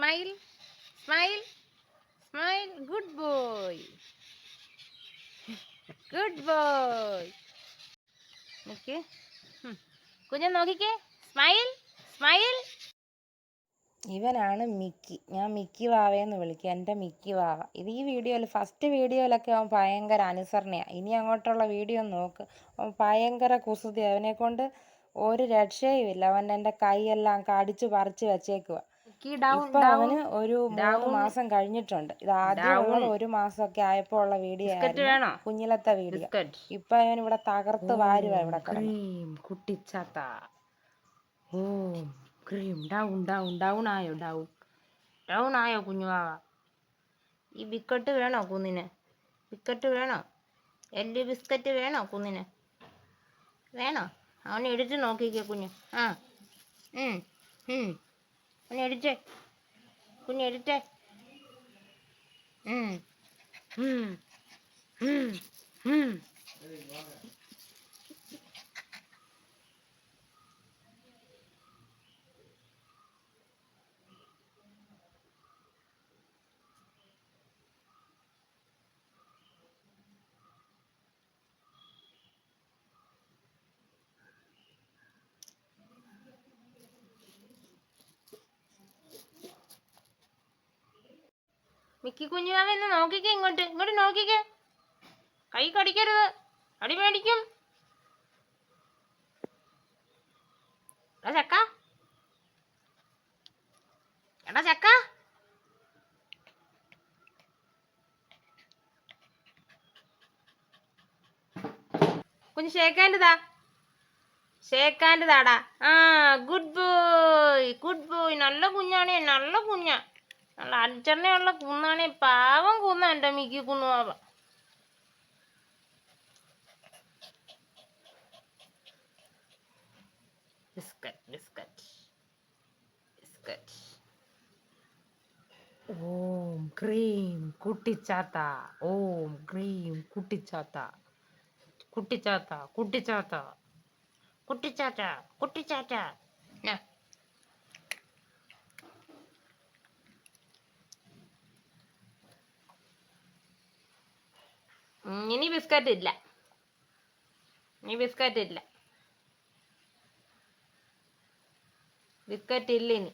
Smile smile smile. Good boy, good boy. നിക്ക് കുഞ്ഞെ നോക്കിക്കേ. Smile smile. ഇവനാണ് മിക്കി. ഞാൻ മിക്കി വാവയെന്ന് വിളിക്കുക, എൻ്റെ മിക്കി വാവ. ഇത് ഈ വീഡിയോയിൽ ഫസ്റ്റ് വീഡിയോയിലൊക്കെ അവൻ ഭയങ്കര അനുസരണയാണ്. ഇനി അങ്ങോട്ടുള്ള വീഡിയോ നോക്ക്, അവൻ ഭയങ്കര കുസൃതി. അവനെ കൊണ്ട് ഒരു രക്ഷയുമില്ല. അവൻ എൻ്റെ കൈയെല്ലാം കടിച്ചു പറിച്ച് വെച്ചേക്കുക. ഇപ്പൊ അവന് ഒരു 3 മാസം കഴിഞ്ഞിട്ടുണ്ട്. ഇത് ആദ്യമുള്ളത് 1 മാസമൊക്കെ ആയപ്പോൾ ഉള്ള വീഡിയോ ആയിരുന്നു, കുഞ്ഞിലത്തെ വീഡിയോ. ഇപ്പൊ അവൻ ഇവിടെ തകർത്ത് വാരുവാ ഇവിടെ കിടന്ന്. കുട്ടിച്ചാത്ത. ഓ ക്രീം. ഡൗൺ ഡൗൺ ഡൗൺ ആയോ? ഡൗൺ ഡൗൺ ആയോ കുഞ്ഞുവാവ? ഈ ബിസ്ക്കറ്റ് വേണോ കുഞ്ഞിന്? ബിസ്ക്കറ്റ് വേണോ? എല്ല് ബിസ്ക്കറ്റ് വേണോ കുഞ്ഞിന്? വേണോ? അവനെ എടുത്ത് നോക്കിക്കേ കുഞ്ഞ്. ആ അവനെ എടുത്തേ, കുഞ്ഞെടുത്തേ. മിക്കി കുഞ്ഞുവാവെന്ന് നോക്കിക്കേ, ഇങ്ങോട്ട് ഇങ്ങോട്ട് നോക്കിക്കേ. കൈ കടിക്കരുത്, അടി മേടിക്കും. എടാ ചക്ക, എടാ ചക്ക. കുഞ്ഞ് ഷേക്കാൻ്റെതാ, ഷേക്കാൻ്റെതാടാ. ആ ഗുഡ് ബോയ്, ഗുഡ് ബോയ്. നല്ല കുഞ്ഞാണേ, നല്ല കുഞ്ഞാ. നല്ല അഞ്ചെണ്ണയുള്ള കുന്നാണേ. പാവം കുന്ന എൻ്റെ മിക്കി കുന്നുവാവ. Biscuit biscuit biscuit. ഓം ക്രീം കുട്ടിച്ചാത്ത. ഓം ക്രീം കുട്ടിച്ചാത്ത. കുട്ടിച്ചാത്ത കുട്ടിച്ചാത്ത കുട്ടിച്ചാത്ത കുട്ടിച്ചാത്ത. ഇനി ബിസ്ക്കറ്റ് ഇല്ല, ഇനി ബിസ്ക്കറ്റ് ഇല്ല, ബിസ്ക്കറ്റ് ഇല്ല. ഇനി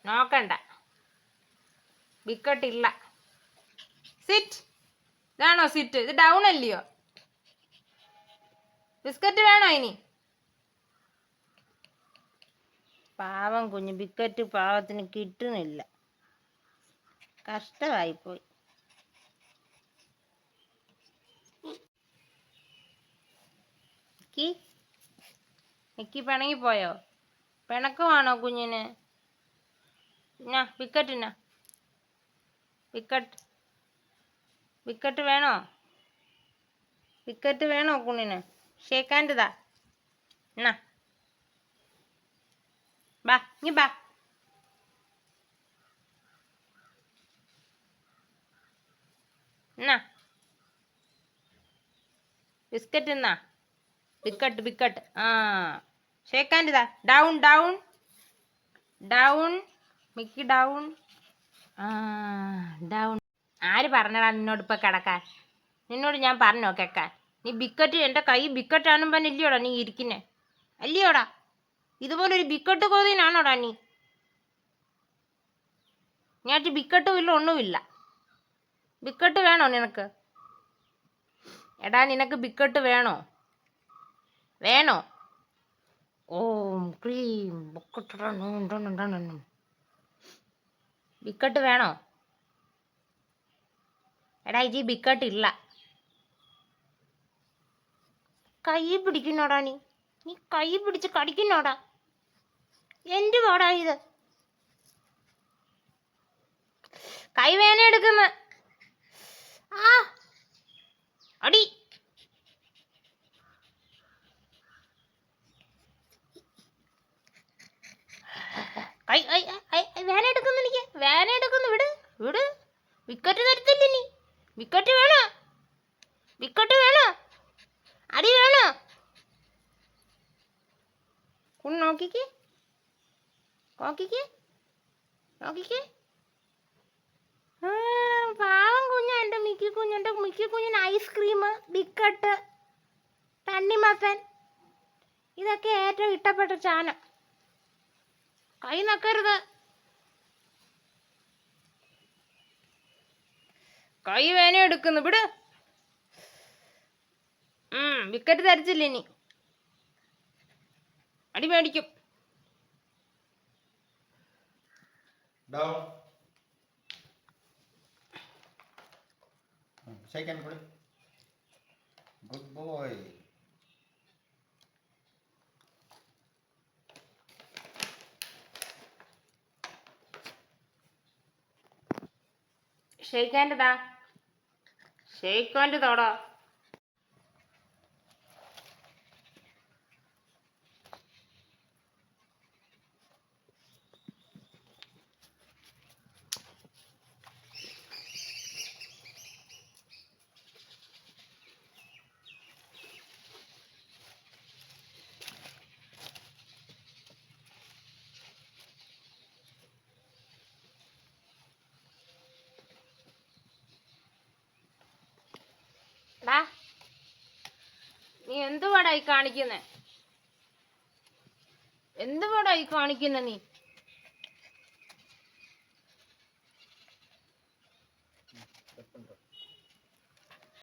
നോക്കണ്ട, ബിസ്ക്കറ്റ് ഇല്ല. സിറ്റ്. ഇതാണോ സിറ്റ്? ഇത് ഡൗൺ അല്ലയോ? ബിസ്ക്കറ്റ് വേണോ ഇനി? പാവം കുഞ്ഞ്, ബിസ്ക്കറ്റ് പാവത്തിന് കിട്ടുന്നില്ല. കഷ്ടമായിപ്പോയി. മിക്കി പിണങ്ങിപ്പോയോ? പിണക്കമാണോ കുഞ്ഞിന്? ബിസ്ക്കറ്റിനാ? ബിസ്ക്കറ്റ് ബിസ്ക്കറ്റ് വേണോ? ബിസ്ക്കറ്റ് വേണോ കുഞ്ഞിന്? ഷേക്കാൻ്റെതാ. എന്നാ ബാ, നീ ബാ. എന്നാ ബിസ്ക്കറ്റ് എന്നാ? Biscuit biscuit. ആ ഷേക്കാൻ്റെതാ. Down down down Mickey down. Down. ആര് പറഞ്ഞടാ നിന്നോട് ഇപ്പം കിടക്കാൻ? നിന്നോട് ഞാൻ പറഞ്ഞോ കേൾക്കാൻ? നീ ബിസ്ക്കറ്റ്, എൻ്റെ കൈ ബിസ്ക്കറ്റ് ആണെന്ന് ഇല്ലയോടാ നീ ഇരിക്കുന്നേ? അല്ലയോടാ? ഇതുപോലൊരു ബിസ്ക്കറ്റ് കോതിനാണോടാ നീ? ഞാറ്റ് ബിസ്ക്കറ്റും ഇല്ല, ഒന്നുമില്ല. ബിസ്ക്കറ്റ് വേണോ നിനക്ക്? എടാ നിനക്ക് ബിസ്ക്കറ്റ് വേണോ? വേണോ? ഓം ക്രീം ബിസ്ക്കറ്റ് വേണോ? എടാ ഇജി ബിസ്ക്കറ്റ് ഇല്ല. കൈ പിടിക്കുന്നോടാ നീ? നീ കൈ പിടിച്ച് കടിക്കുന്നോടാ? എന്ത് പാടാ ഇത്? കൈ വേന എടുക്കുന്ന. ആ അടി. കൈ വേന എടുക്കുന്നു, എനിക്ക് വേന എടുക്കുന്നു. വിട് വിട്. വിക്കറ്റ് തരത്തില്ല നീ. വിക്കറ്റ് വേണോ? വിക്കറ്റ് വേണോ? അടി വേണോ? നോക്കിക്കേ നോക്കിക്കേ. നോക്കിക്കേ. പാവം കുഞ്ഞ എൻ്റെ മിക്കി കുഞ്ഞ്. എൻ്റെ മിക്കി കുഞ്ഞിന് ഐസ്ക്രീം, ബിക്കട്ട്, തണ്ണിമത്തൻ ഇതൊക്കെ ഏറ്റവും ഇഷ്ടപ്പെട്ട സാധനം. കൈ നക്കരുത്. കൈ വേന എടുക്കുന്നു. വിട്. ബിക്കറ്റ് തരച്ചില്ല ഇനി. അടി മേടിക്കും. Shake hand, buddy. Good boy. Shake hand താ. ഷേക്ക് ഹാൻഡ് തോടോ. നീ എന്തുവാടായി കാണിക്കുന്നേ? എന്തുവാടായി കാണിക്കുന്ന നീ?